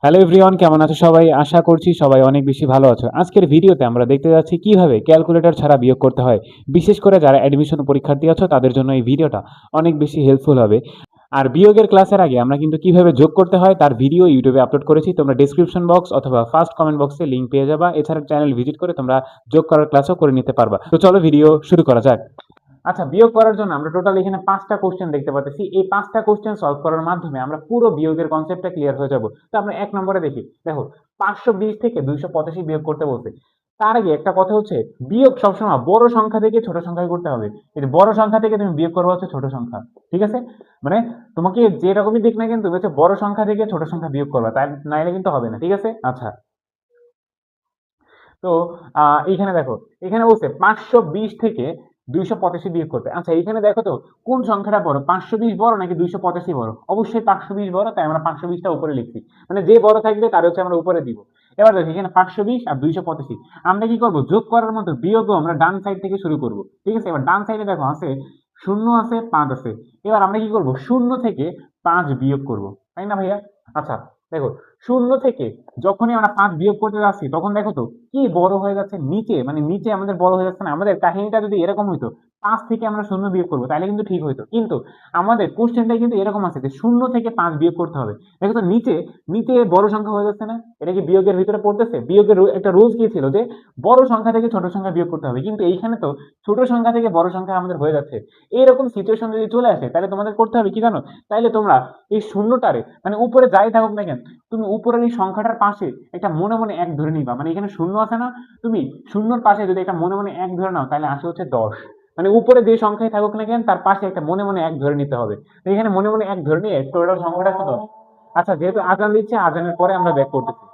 Hello everyone, কেমন আছো সবাই? আশা করছি সবাই অনেক বেশি ভালো আছো। আজকের ভিডিওতে আমরা দেখতে যাচ্ছি কিভাবে ক্যালকুলেটর ছাড়া বিয়োগ করতে হয়। বিশেষ করে যারা অ্যাডমিশন পরীক্ষার্থী আছো তাদের জন্য এই ভিডিওটা অনেক বেশি হেল্পফুল হবে। আর বিয়োগের ক্লাসের আগে আমরা কিন্তু কিভাবে যোগ করতে হয় তার ভিডিও ইউটিউবে আপলোড করেছি। তোমরা ডেসক্রিপশন বক্স অথবা ফার্স্ট কমেন্ট বক্সে লিংক পেয়ে যাবা। এছাড়া চ্যানেল ভিজিট করে তোমরা যোগ করার ক্লাসও করে নিতে পারবা। তো চলো ভিডিও শুরু করা যাক। আচ্ছা, বিয়োগ করার জন্য আমরা টোটাল এখানে 5টা কোশ্চেন দেখতে পাচ্ছি। এই 5টা কোশ্চেন সলভ করার মাধ্যমে আমরা পুরো বিয়োগের কনসেপ্টটা ক্লিয়ার হয়ে যাব। তো আমরা 1 নম্বরে দেখি। দেখো, 520 থেকে 285 বিয়োগ করতে বলছে। তার আগে একটা কথা হচ্ছে, বিয়োগ সবসময় বড় সংখ্যা থেকে ছোট সংখ্যায় করতে হবে। এই যে বড় সংখ্যা থেকে তুমি বিয়োগ করবে হচ্ছে ছোট সংখ্যা, ঠিক আছে? মানে তোমাকে যে রকমই দিক না কেন তুমি হচ্ছে বড় সংখ্যা থেকে ছোট সংখ্যা বিয়োগ করবে, তাই নাইলে কিন্তু হবে না, ঠিক আছে? আচ্ছা, তো এইখানে দেখো, এখানে বলছে 520 থেকে 285 বিয়োগ করতে। আচ্ছা, এইখানে দেখো তো কোন সংখ্যাটা বড়, 520 বড় নাকি 285 বড়? অবশ্যই 520 বড়, তাই আমরা 520টা উপরে লিখছি। মানে যে বড় থাকবে তার হচ্ছে আমরা উপরে দিব। এবার দেখো, এখানে 520 আর 285, আমরা কি করব? যোগ করার মতো বিয়োগও আমরা ডান সাইড থেকে শুরু করব, ঠিক আছে? এবার ডান সাইডে দেখো আছে 0 আছে, 5 আছে। এবার আমরা কি করব? 0 থেকে 5 বিয়োগ করব, তাই না ভাইয়া? আচ্ছা, দেখো, 0 থেকে যখনই আমরা 5 বিয়োগ করতে যাচ্ছি তখন দেখো তো কি বড় হয়ে যাচ্ছে নিচে, মানে নিচে আমাদের বড় হয়ে যাচ্ছে না? আমাদের কাহিনীটা যদি এরকম হইতো, 5 থেকে আমরা 0 বিয়োগ করবো তাহলে কিন্তু ঠিক হইতো, কিন্তু আমাদের কোশ্চেনটা কিন্তু এরকম আছে যে 0 থেকে 5 বিয়োগ করতে হবে। দেখো তো নিচে নিচে বড় সংখ্যা হয়ে যাচ্ছে না? এটা কি বিয়োগের ভিতরে পড়তেছে? বিয়োগের একটা রুলস কি ছিল যে বড় সংখ্যা থেকে ছোট সংখ্যা বিয়োগ করতে হবে, কিন্তু এইখানে তো ছোট সংখ্যা থেকে বড় সংখ্যা আমাদের হয়ে যাচ্ছে। এরকম সিচুয়েশন যদি চলে আসে তাহলে তোমাদের করতে হবে কি জানো? তাইলে তোমরা এই শূন্যটারে, মানে উপরে যাই থাকুক না কেন, তুমি উপরের এই সংখ্যাটার পাশে একটা মনে মনে এক ধরে নিবা। মানে এখানে শূন্য আছে না, তুমি শূন্যর পাশে যদি একটা মনে মনে এক ধরে নাও তাহলে আসে হচ্ছে 10। মানে উপরে যে সংখ্যায় থাকুক না কেন তার পাশে একটা মনে মনে এক ধরে নিতে হবে। তো এখানে মনে মনে এক ধরে নিয়ে টোটাল সংখ্যাটা কত? আচ্ছা, যেহেতু আজান দিচ্ছে, আজানের পরে আমরা ব্যাক করতেছি।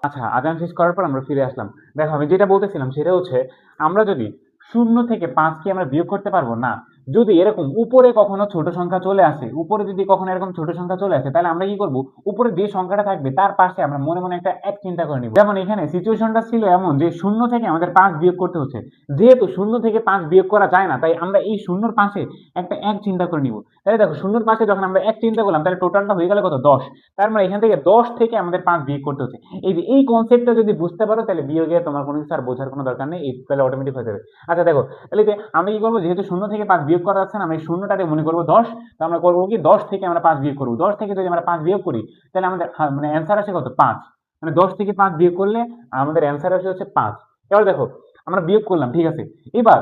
আচ্ছা, আজান শেষ করার পর আমরা ফিরে আসলাম। দেখো, আমি যেটা বলতেছিলাম সেটা হচ্ছে, আমরা যদি 0 থেকে 5 কি আমরা বিয়োগ করতে পারবো না? যদি এরকম উপরে কখনো ছোট সংখ্যা চলে আসে, উপরে যদি কখনো এরকম ছোট সংখ্যা চলে আসে, তাহলে আমরা কি করব? উপরে যে সংখ্যাটা থাকবে তার পাশে আমরা মনে মনে একটা এক চিন্তা করে নিব। যেমন এখানে সিচুয়েশনটা ছিল এমন যে 0 থেকে আমাদের 5 বিয়োগ করতে হচ্ছে। যেহেতু 0 থেকে 5 বিয়োগ করা যায় না, তাই আমরা এই শূন্যর পাশে একটা এক চিন্তা করে নিব। তাহলে দেখো, শূন্যর পাশে যখন আমরা এক চিন্তা করলাম তাহলে টোটালটা হয়ে গেল কত? 10। তার মানে এখান থেকে 10 থেকে আমাদের 5 বিয়োগ করতে হচ্ছে। এই যে এই কনসেপ্টটা যদি বুঝতে পারো তাহলে বিয়োগে তোমার কোনো কিছু আর বোঝার কোনো দরকার নেই, এই তাহলে অটোমেটিক হয়ে যাবে। আচ্ছা দেখো, তাহলে যে আমি কি করবো, যেহেতু 0 থেকে 5 বিয়োগ করা যাচ্ছে না, আমি শূন্যটাকে মনে করবো 10। তো আমরা করবো কি, 10 থেকে আমরা 5 বিয়োগ করবো। 10 থেকে যদি আমরা 5 বিয়োগ করি তাহলে আমাদের মানে অ্যান্সার আসে কত? 5। মানে 10 থেকে 5 বিয়োগ করলে আমাদের অ্যান্সার আসে হচ্ছে 5। এবার দেখো, আমরা বিয়োগ করলাম, ঠিক আছে? এবার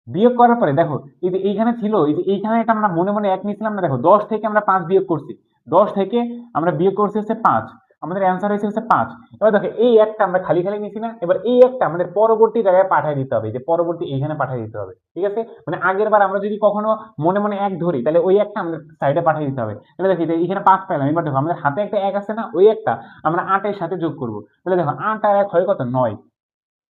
বিয়োগ করার পরে দেখো, এই যে এইখানে ছিল, এই যে এইখানে একটা আমরা মনে মনে এক নিয়েছিলাম না? দেখো, 10 থেকে আমরা 5 বিয়োগ করছি, 10 থেকে আমরা বিয়োগ করছি হচ্ছে 5, আমাদের অ্যান্সার হয়েছে হচ্ছে 5। এবার দেখো, এই একটা আমরা খালি খালি নিছি না? এবার এই একটা আমাদের পরবর্তী জায়গায় পাঠিয়ে দিতে হবে, যে পরবর্তী এইখানে পাঠিয়ে দিতে হবে, ঠিক আছে? মানে আগের বার আমরা যদি কখনো মনে মনে এক ধরি তাহলে ওই একটা আমাদের সাইডে পাঠিয়ে দিতে হবে। তাহলে দেখি এখানে 5 পেলাম। এবার দেখো, আমাদের হাতে একটা এক আছে না, ওই একটা আমরা 8 এর সাথে যোগ করবো। তাহলে দেখো, 8 আর 1 হয় কত? 9,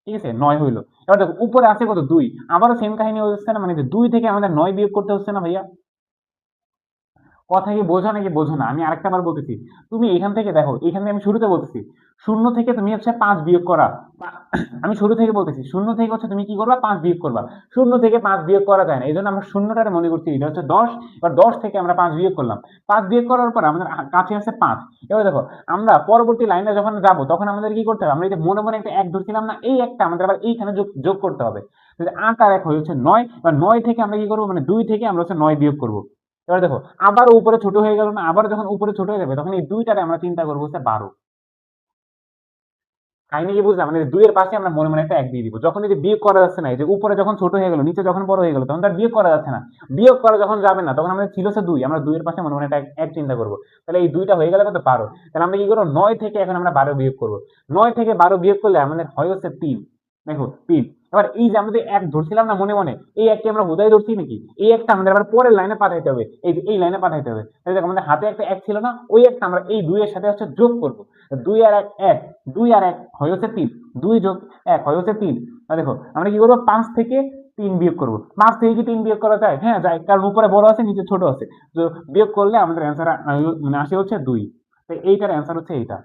ঠিক আছে? 9 হইলো। এবার দেখো, উপরে আছে কত? 2। আবারও সেম কাহিনী হচ্ছে না? মানে যে 2 থেকে আমাদের 9 বিয়োগ করতে হচ্ছে না ভাইয়া? কথা কি বোঝো নাকি বোঝো না? আমি আরেকটা বার বলতেছি, তুমি এখান থেকে দেখো, এখান থেকে আমি শুরুতে বলতেছি 0 থেকে তুমি হচ্ছে 5 বিয়োগ করা। আমি শুরু থেকে বলতেছি 0 থেকে হচ্ছে তুমি কি করবা? 5 বিয়োগ করবা। 0 থেকে 5 বিয়োগ করা যায় না, এই জন্য আমরা শূন্যটারে মনে করছি এটা হচ্ছে 10। এবার 10 থেকে আমরা 5 বিয়োগ করলাম। 5 বিয়োগ করার পর আমাদের কাছে আছে 5। এবার দেখো, আমরা পরবর্তী লাইনে যখন যাব তখন আমাদের কি করতে হবে? আমরা এই যে মনে মনে একটা এক ধরছিলাম না, এই একটা আমাদের আবার এইখানে যোগ যোগ করতে হবে। 8 আর 1 হচ্ছে 9। এবার 9 থেকে আমরা কি করবো? মানে 2 থেকে আমরা হচ্ছে 9 বিয়োগ করবো। এবার দেখো, আবার উপরে ছোট হয়ে গেল না? আবার যখন উপরে ছোট হয়ে যাবে তখন এই দুইটারে আমরা চিন্তা করবো হচ্ছে 12। কাহিনী কি বুঝলাম? মানে 2 এর পাশে আমরা মনে মনে একটা এক দিয়ে দিব। যখন এই যে বিয়োগ করা যাচ্ছে না, এই যে উপরে যখন ছোট হয়ে গেল, নিচে যখন বড় হয়ে গেল, তখন তার বিয়োগ করা যাচ্ছে না। বিয়োগ করা যখন যাবে না তখন আমাদের ছিল হচ্ছে 2, আমরা 2 এর পাশে মনে মনে একটা এক চিন্তা করবো। তাহলে এই 2টা হয়ে গেলে কত? 12। তাহলে আমরা কি করবো? 9 থেকে এখন আমরা 12 বিয়োগ করবো। 9 থেকে 12 বিয়োগ করলে আমাদের হয় হচ্ছে 3। দেখো, 3। এবার এই যে আমাদের এক ধরছিলাম না মনে মনে, এই একটি আমরা হুদাই ধরছি নাকি? এই একটা আমাদের আবার পরের লাইনে পাঠাইতে হবে, এই যে এই লাইনে পাঠাইতে হবে। তাহলে দেখো, আমাদের হাতে একটা এক ছিল না, ওই একটা আমরা এই 2 এর সাথে হচ্ছে যোগ করবো। 2 আর 1 1, 2 আর 1 হয় হচ্ছে 3, 2 যোগ 1 হয় হচ্ছে 3। দেখো, আমরা কি করবো? 5 থেকে 3 বিয়োগ করবো। 5 থেকে কি 3 বিয়োগ করা যায়? হ্যাঁ যায়, কারণ উপরে বড় আছে নিচে ছোট আছে। তো বিয়োগ করলে আমাদের অ্যান্সার মানে আসে হচ্ছে 2। তো এইটার অ্যান্সার হচ্ছে এইটা।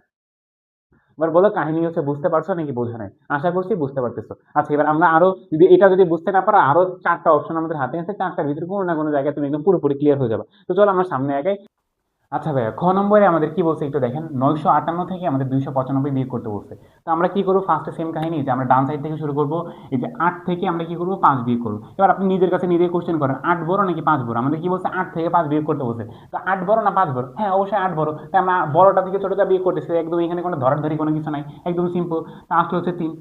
এবার বলো, কাহিনী হচ্ছে বুঝতে পারছো নাকি বোঝা নাই? আশা করছি বুঝতে পারতেছো। আচ্ছা, এবার আমরা আরো যদি এটা যদি বুঝতে না পারো, আরো 4টা অপশন আমাদের হাতে আছে, 4টার ভিতরে কোনো না কোনো জায়গায় তুমি একদম পুরোপুরি ক্লিয়ার হয়ে যাবে। তো চলো আমরা সামনে আগাই। আচ্ছা ভাইয়া, খ নম্বরে আমাদের কি বলছে একটু দেখেন, 958 থেকে আমাদের 295 বিয়োগ করতে বলছে। তো আমরা কি করবো, ফার্স্টে সেম কাহিনী, যে আমরা ডান সাইড থেকে শুরু করবো। এই যে 8 থেকে আমরা কি করবো, 5 বিয়োগ করবো। এবার আপনি নিজের কাছে নিজে কোশ্চেন করেন, 8 বড় নাকি 5 বড়? আমাদের কি বলছে, 8 থেকে 5 বিয়োগ করতে বলছে। তো 8 বড় না 5 বড়? হ্যাঁ, অবশ্যই 8 বড়। তাই আমরা বড়টা থেকে ছোটটা বিয়োগ করতেছি, একদম এখানে কোনো ধরাধরি কোনো কিছু নাই, একদম সিম্পল। তা আসলে হচ্ছে 3।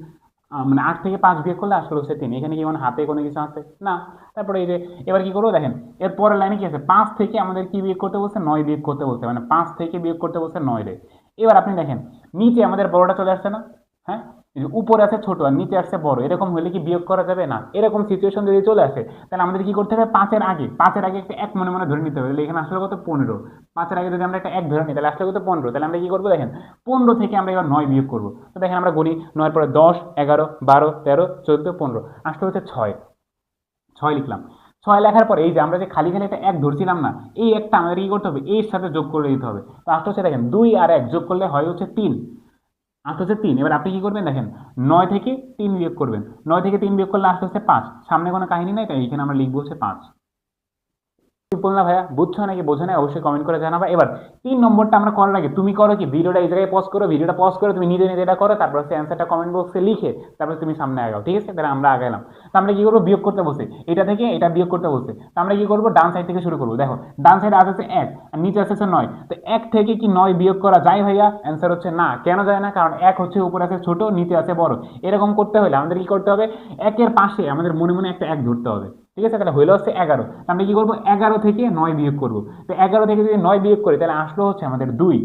মানে 8 থেকে 5 বিয়োগ করলে আসলে হচ্ছে 3। এখানে কি মানে হাতে কোনো কিছু আছে না। তারপরে এই যে এবার কি করবো দেখেন, এর পরের লাইনে কি আছে, 5 থেকে আমাদের কি বিয়োগ করতে বলছে, 9 বিয়োগ করতে বলছে, মানে 5 থেকে বিয়োগ করতে বলছে 9 রে। এবার আপনি দেখেন, নিচে আমাদের বড়টা চলে আসছে না? হ্যাঁ, এই যে উপরে আছে ছোট আর নিচে আসছে বড়, এরকম হলে কি বিয়োগ করা যাবে না? এরকম সিচুয়েশন যদি চলে আসে, তাহলে আমাদের কি করতে হবে, পাঁচের আগে একটা এক মনে মনে ধরে নিতে হবে। তাহলে এখানে আসলে কত, 15। 5-এর আগে যদি আমরা একটা এক ধরে নিই, তাহলে আসলে কত, 15। তাহলে আমরা কি করবো দেখেন, 15 থেকে আমরা এবার 9 বিয়োগ করবো। তো দেখেন আমরা গণি, 9 পরে 10, 11, 12, 13, 14, 15, আসলে হচ্ছে 6। 6 লিখলাম। 6 লেখার পরে এই যে আমরা যে খালি খালি একটা এক ধরছিলাম না, এই একটা আমাদের কি করতে হবে, এর সাথে যোগ করে দিতে হবে। তো আসলে হচ্ছে দেখেন, 2 আর 1 যোগ করলে হয় হচ্ছে 3। আসলে হচ্ছে 3। এবার আপনি কি করবেন দেখেন, 9 থেকে 3 বিয়োগ করবেন। 9 থেকে 3 বিয়োগ করলে আসলে হচ্ছে 5। সামনে কোনো কাহিনী নাই, তাই এখানে আমরা লিখবো হচ্ছে 5। সিম্পল না ভাইয়া? বুঝছো নাকি বোঝো না অবশ্যই কমেন্ট করে জানাবা। এবার 3 নম্বরটা আমরা করার আগে তুমি করো কি, ভিডিওটা এই জায়গায় পজ করো, ভিডিওটা পজ করে তুমি নিজে নিজে এটা করো, তারপর হচ্ছে অ্যান্সারটা কমেন্ট বক্সে লিখে তারপর তুমি সামনে আগাও, ঠিক আছে? তাহলে আমরা আগাইলাম। তো আমরা কি করবো, বিয়োগ করতে বসে, এটা থেকে এটা বিয়োগ করতে বসে। তো আমরা কি করবো, ডান সাইড থেকে শুরু করবো। দেখো ডান সাইডে আসছে 1 আর নিচে আসছে 9। তো 1 থেকে কি 9 বিয়োগ করা যায় ভাইয়া? অ্যান্সার হচ্ছে না। কেন যায় না? কারণ 1 হচ্ছে উপরে আছে ছোট, নিচে আছে বড়। এরকম করতে হলে আমাদের কি করতে হবে, 1-এর পাশে আমাদের মনে মনে একটা 1 ধরতে হবে, ঠিক আছে? তাহলে হইলো হচ্ছে 11। আমরা কি করবো, 11 থেকে 9 বিয়োগ করবো। তো 11 থেকে যদি 9 বিয়োগ করি, তাহলে আসলো হচ্ছে আমাদের 2।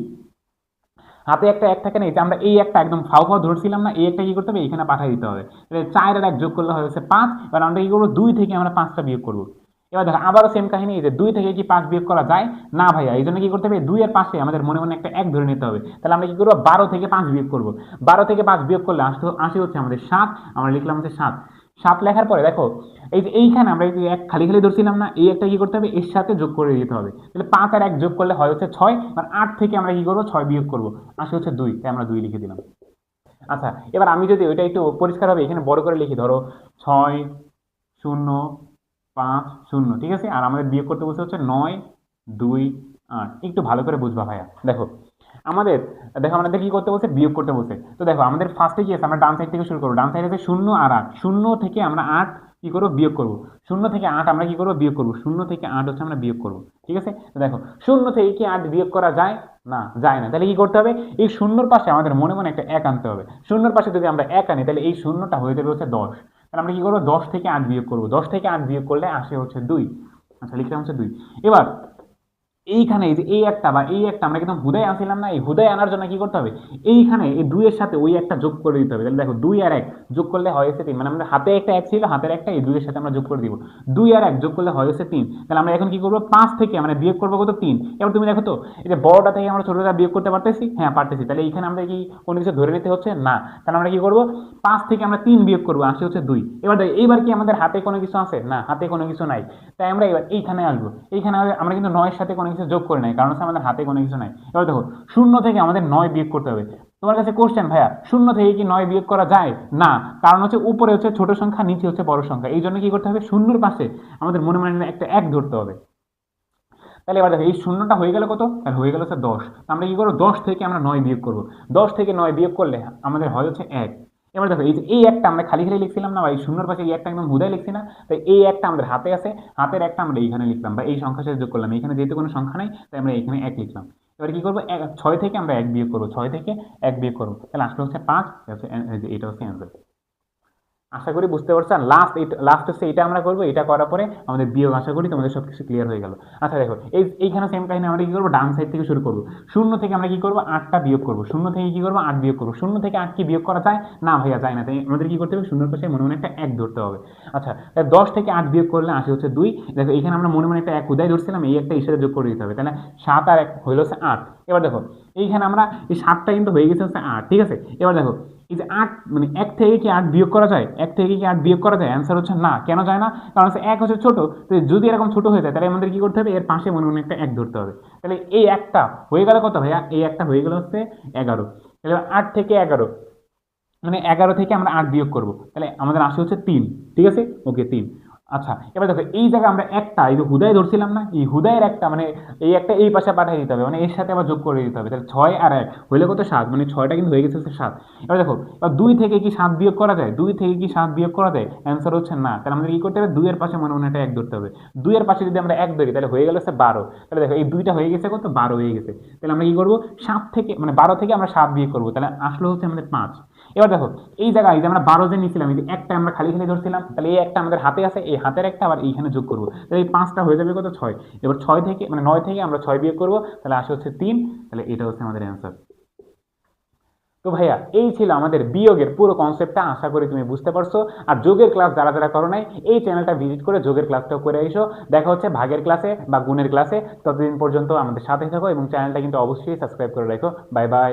হাতে একটা 1 থাকে না, এই যে আমরা এই একটা একদম ফাও ফাও ধরছিলাম না, এই একটা কি করতে হবে, এখানে পাঠিয়ে দিতে হবে। তাহলে 4 আর 1 যোগ করলে হচ্ছে 5। এবার আমরা কি করবো, 2 থেকে আমরা 5টা বিয়োগ করবো। এবার দেখো আবারও সেম কাহিনী, এই যে 2 থেকে কি 5 বিয়োগ করা যায় না ভাইয়া? এই জন্য কি করতে হবে, 2 এর পাশে আমাদের মনে মনে একটা 1 ধরে নিতে হবে। তাহলে আমরা কি করবো, 12 থেকে 5 বিয়োগ করবো। 12 থেকে 5 বিয়োগ করলে আসে হচ্ছে আমাদের 7। আমরা লিখলাম হচ্ছে 7। 7 লেখার পরে দেখো, এই যে এইখানে আমরা এই যে এক খালি খালি ধরছিলাম না, এই একটা কি করতে হবে, এর সাথে যোগ করে দিতে হবে। তাহলে 5 আর 1 যোগ করলে হয় হচ্ছে 6। আর 8 থেকে আমরা কি করবো, 6 বিয়োগ করবো, আসে হচ্ছে 2। তাই আমরা 2 লিখে দিলাম। আচ্ছা, এবার আমি যদি ওইটা একটু পরিষ্কার হবে এখানে বড় করে লিখি, ধরো 6, 0, 5, 0, ঠিক আছে? আর আমাদের বিয়োগ করতে বসে হচ্ছে 9, 2, 8। একটু ভালো করে বুঝবা ভাইয়া। দেখো আমাদের, দেখো আমাদের কি করতে বসে, বিয়োগ করতে বসে। তো দেখো আমাদের ফার্স্টে কি আছে, আমরা ডান সাইড থেকে শুরু করবো। ডান সাইড আছে 0 আর 8। 0 থেকে আমরা 8 কি করবো, বিয়োগ করবো। 0 থেকে 8 আমরা কি করবো, বিয়োগ করবো। 0 থেকে 8 হচ্ছে আমরা বিয়োগ করবো, ঠিক আছে? তো দেখো 0 থেকে কি 8 বিয়োগ করা যায় না? যায় না। তাহলে কি করতে হবে, এই শূন্যর পাশে আমাদের মনে মনে একটা 1 আনতে হবে। শূন্যর পাশে যদি আমরা 1 আনি, তাহলে এই শূন্যটা হয়ে যাবে হচ্ছে 10। তাহলে আমরা কি করবো, 10 থেকে 8 বিয়োগ করবো। 10 থেকে 8 বিয়োগ করলে আসে হচ্ছে 2। আচ্ছা, লিখলাম হচ্ছে 2। এবার এইখানে এই যে এই একটা বা এই একটা আমরা একদম হুদায় আনছিলাম না, এই হুদায় আনার জন্য কি করতে হবে, এইখানে এই 2 এর সাথে ওই একটা যোগ করে দিতে হবে। তাহলে দেখো 2 আর 1 যোগ করলে হয় হচ্ছে 3। মানে আমাদের হাতে একটা 1 ছিল, হাতের একটা এই 2 এর সাথে আমরা যোগ করে দিব। 2 আর 1 যোগ করলে হয় হচ্ছে 3। তাহলে আমরা এখন কি করবো, 5 থেকে মানে বিয়োগ করবো কত, 3। এবার তুমি দেখো তো, এই যে বড়টা থেকে আমরা ছোটটা বিয়োগ করতে পারতেছি, হ্যাঁ পারতেছি। তাহলে এইখানে আমরা কি কোনো কিছু ধরে নিতে হচ্ছে না। তাহলে আমরা কি করবো, 5 থেকে আমরা 3 বিয়োগ করবো, আসে হচ্ছে 2। এবার দেখো এইবার কি আমাদের হাতে কোনো কিছু আছে না? হাতে কোনো কিছু নাই। তাই আমরা এবার এইখানে আসবো। এইখানে আমরা কিন্তু 9 এর সাথে কোনো কিছু যোগ করে নাই, কারণ হচ্ছে আমাদের হাতে কোনো কিছু নাই। এবার দেখো 0 থেকে আমাদের 9 বিয়োগ করতে হবে। তোমার কাছে কোশ্চেন, ভাইয়া 0 থেকে কি 9 বিয়োগ করা যায় না? কারণ হচ্ছে উপরে হচ্ছে ছোট সংখ্যা, নিচে হচ্ছে বড় সংখ্যা। এই জন্য কি করতে হবে, শূন্যর পাশে আমাদের মনে মনে একটা 1 ধরতে হবে। তাহলে এবার দেখো এই শূন্যটা হয়ে গেল কত, তাহলে হয়ে গেল হচ্ছে 10। আমরা কি করবো, 10 থেকে আমরা 9 বিয়োগ করবো। 10 থেকে 9 বিয়োগ করলে আমাদের হয় হচ্ছে 1। এবার দেখো এই যে এই একটা আমরা খালি খালি লিখছিলাম না, বা এই শূন্যর পাশে এই একটা একদম হুদায় লিখছি না? তাই এই একটা আমাদের হাতে আছে, হাতের একটা আমরা এইখানে লিখলাম, বা এই সংখ্যার সাথে যোগ করলাম। এখানে যেহেতু কোনো সংখ্যা নেই, তাই আমরা এখানে 1 লিখলাম। এবার কি করবো, 6 থেকে আমরা 1 বিয়োগ করবো। 6 থেকে 1 বিয়োগ করবো, তাহলে আসলে হচ্ছে 5। এটা হচ্ছে অ্যান্সার। আশা করি বুঝতে পারছো। আর লাস্ট হচ্ছে এটা আমরা করবো, এটা করার পরে আমাদের বিয়োগ। আশা করি তোমাদের সবকিছু ক্লিয়ার হয়ে গেল। আচ্ছা দেখো এইখানে সেম কাহিনী, আমরা কি করবো, ডান সাইড থেকে শুরু করবো। 0 থেকে আমরা কি করবো, 8টা বিয়োগ করবো। 0 থেকে কি করবো, 8 বিয়োগ করবো। 0 থেকে 8 কি বিয়োগ করা যায় না ভাইয়া? যায় না। তাই আমাদের কি করতে হবে, শূন্যর পাশে মনে মনে একটা 1 ধরতে হবে। আচ্ছা, 10 থেকে 8 বিয়োগ করলে আসে হচ্ছে 2। দেখো এখানে আমরা মনে মনে একটা 1 উদয় ধরছিলাম, এই একটা ইশারা যোগ করে দিতে হবে। তাহলে 7 আর 1 হইলো হচ্ছে 8। এবার দেখো এইখানে আমরা এই 7টা কিন্তু হয়ে গেছে হচ্ছে 8, ঠিক আছে? এবার দেখো এই যে 8 মানে 1 থেকে কি 8 বিয়োগ করা যায়? 1 থেকে কি 8 বিয়োগ করা যায়? অ্যান্সার হচ্ছে না। কেন যায় না? কারণ হচ্ছে 1 হচ্ছে ছোট। তো যদি এরকম ছোট হয়ে যায়, তাহলে আমাদের কি করতে হবে, এর পাশে মনে মনে একটা 1 ধরতে হবে। তাহলে এই একটা হয়ে গেল কত ভাইয়া, এই একটা হয়ে গেল হচ্ছে 11। তাহলে 8 থেকে 11 মানে 11 থেকে আমরা 8 বিয়োগ করবো, তাহলে আমাদের আসে হচ্ছে 3, ঠিক আছে? ওকে 3। আচ্ছা, এবার দেখো এই জায়গায় আমরা একটা এই যে হুদায় ধরছিলাম না, এই হুদায়ের একটা মানে এই একটা এই পাশে পাঠিয়ে দিতে হবে, মানে এর সাথে আবার যোগ করে দিতে হবে, তাহলে 6 আর 1 হইলে কত 7, মানে 6টা কিন্তু হয়ে গেছে হচ্ছে 7। এবার দেখো এবার 2 থেকে কি 7 বিয়োগ করা যায়, 2 থেকে কি 7 বিয়োগ করা যায়, অ্যান্সার হচ্ছে না। তাহলে আমাদের কি করতে হবে, 2 এর পাশে মনে মনে একটা 1 ধরতে হবে। 2 এর পাশে যদি আমরা 1 ধরি তাহলে হয়ে গেল হচ্ছে 12। তাহলে দেখো এই 2টা হয়ে গেছে কত, 12 হয়ে গেছে। তাহলে আমরা কি করবো, 7 থেকে মানে 12 থেকে আমরা 7 বিয়োগ করবো, তাহলে আসলে হচ্ছে আমাদের 5। এবার দেখো এই জায়গায় যে আমরা 12 যে নিয়েছিলাম, এই যে একটা আমরা খালি খালি ধরছিলাম, তাহলে এই একটা আমাদের হাতে আছে, এই হাতের একটা আবার এইখানে যোগ করবো, তাহলে এই 5টা হয়ে যাবে কত, 6। এবার 6 থেকে মানে 9 থেকে আমরা 6 বিয়োগ করবো, তাহলে আসে হচ্ছে 3। তাহলে এটা হচ্ছে আমাদের অ্যান্সার। তো ভাইয়া এই ছিল আমাদের বিয়োগের পুরো কনসেপ্টটা, আশা করি তুমি বুঝতে পারছো। আর যোগের ক্লাস যারা যারা করো নাই, এই চ্যানেলটা ভিজিট করে যোগের ক্লাসটাও করে এসো। দেখা হচ্ছে ভাগের ক্লাসে বা গুণের ক্লাসে। ততদিন পর্যন্ত আমাদের সাথে থাকো এবং চ্যানেলটা কিন্তু অবশ্যই সাবস্ক্রাইব করে রাখো। Bye bye.